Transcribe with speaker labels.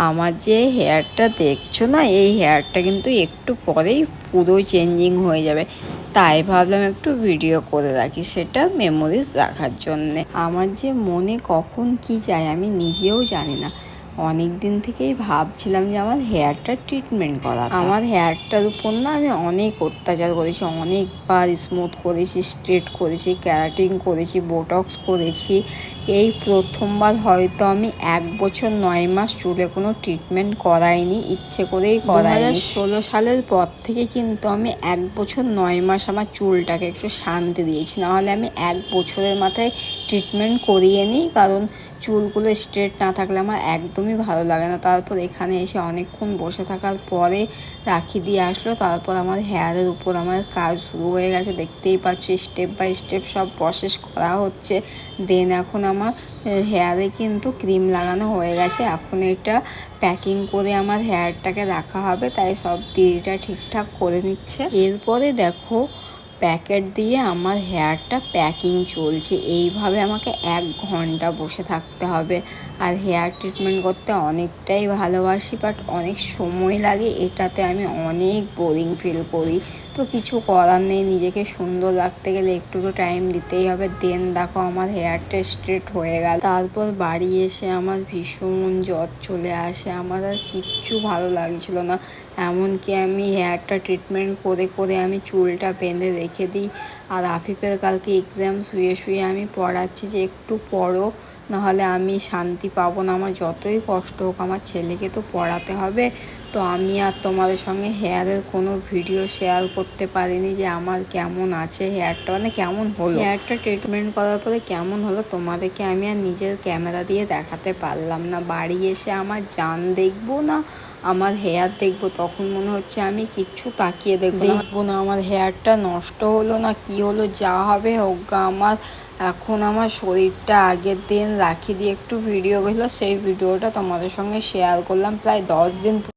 Speaker 1: আমার যে হেয়ারটা দেখছো না, এই হেয়ারটা কিন্তু একটু পরেই পুরো চেঞ্জিং হয়ে যাবে। তাই ভাবলাম একটু ভিডিও করে রাখি, সেটা মেমোরিজ রাখার জন্যে। আমার যে মনে কখন কি যায় আমি নিজেও জানি না। অনেক দিন থেকেই ভাবছিলাম যে আমার হেয়ারটা ট্রিটমেন্ট করা। আমার হেয়ারটার উপর না আমি অনেক অত্যাচার করেছি, অনেকবার স্মুথ করেছি, স্ট্রেট করেছি, ক্যারাটিং করেছি, বোটক্স করেছি। এই প্রথমবার হয়তো আমি 1 বছর 9 মাস চুলে কোনো ট্রিটমেন্ট করাইনি, ইচ্ছে করেই করাইনি। 2016 সালের পর থেকে কিন্তু আমি 1 বছর 9 মাস আমার চুলটাকে একটু শান্তি দিয়েছি, নাহলে আমি 1 বছরের মাথায় ট্রিটমেন্ট করিয়ে নিই। কারণ চুলগুলো স্ট্রেট না থাকলে আমার একদমই ভালো লাগে না। তারপর এখানে এসে অনেকক্ষণ বসে থাকার পরে রাখি দিয়ে আসলো, তারপর আমার হেয়ারের উপর আমার কাজ শুরু হয়ে গেছে। দেখতেই পাচ্ছি স্টেপ বাই স্টেপ সব প্রসেস করা হচ্ছে। দেন এখন আমার হেয়ারে কিন্তু ক্রিম লাগানো হয়ে গেছে। এখন এটা প্যাকিং করে আমার হেয়ারটাকে রাখা হবে, তাই সব দিদিটা ঠিকঠাক করে নিচ্ছে। এরপরে দেখো প্যাকেট দিয়ে আমার হেয়ারটা প্যাকিং চলছে। এইভাবে আমাকে 1 ঘন্টা বসে থাকতে হবে। আর হেয়ার ট্রিটমেন্ট করতে অনেকটাই ভালোবাসি, বাট অনেক সময় লাগে, এটাতে আমি অনেক বোরিং ফিল করি। তো কিছু করার নেই, নিজেকে সুন্দর রাখতে গেলে একটু তো টাইম দিতেই হবে। দেন দেখো আমার হেয়ারটা স্ট্রেট হয়ে গেল। তারপর বাড়ি এসে আমার ভীষণ জ্বর চলে আসে, আমার আর কিচ্ছু ভালো লাগছিল না। এমনকি আমি হেয়ারটা ট্রিটমেন্ট করে করে আমি চুলটা বেঁধে রেখে দিই। আর আফিফের কালকে এক্সাম, শুয়ে শুয়ে আমি পড়াচ্ছি যে একটু পড়ো, নাহলে আমি শান্তি পাবো না। আমার যতই কষ্ট হোক আমার ছেলেকে তো পড়াতে হবে। তো আমি আর তোমাদের সঙ্গে হেয়ারের কোনো ভিডিও শেয়ার করতে পারিনি যে আমার কেমন আছে হেয়ারটা, মানে কেমন হলো হেয়ারটা ট্রিটমেন্ট করার পরে কেমন হলো তোমাদেরকে আমি আর নিজের ক্যামেরা দিয়ে দেখাতে পারলাম না। বাড়ি এসে আমার জান দেখবো না আমার হেয়ার দেখবো, তখন মনে হচ্ছে আমি কিচ্ছু তাকিয়ে দেখবো না আমার হেয়ারটা নষ্ট হলো না কি হলো, যা হবে হোক। আমার এখন আমার শরীরটা আগের দিন রাখি দিয়ে একটু ভিডিও গেছিলো, সেই ভিডিওটা তোমাদের সঙ্গে শেয়ার করলাম। প্রায় 10 দিন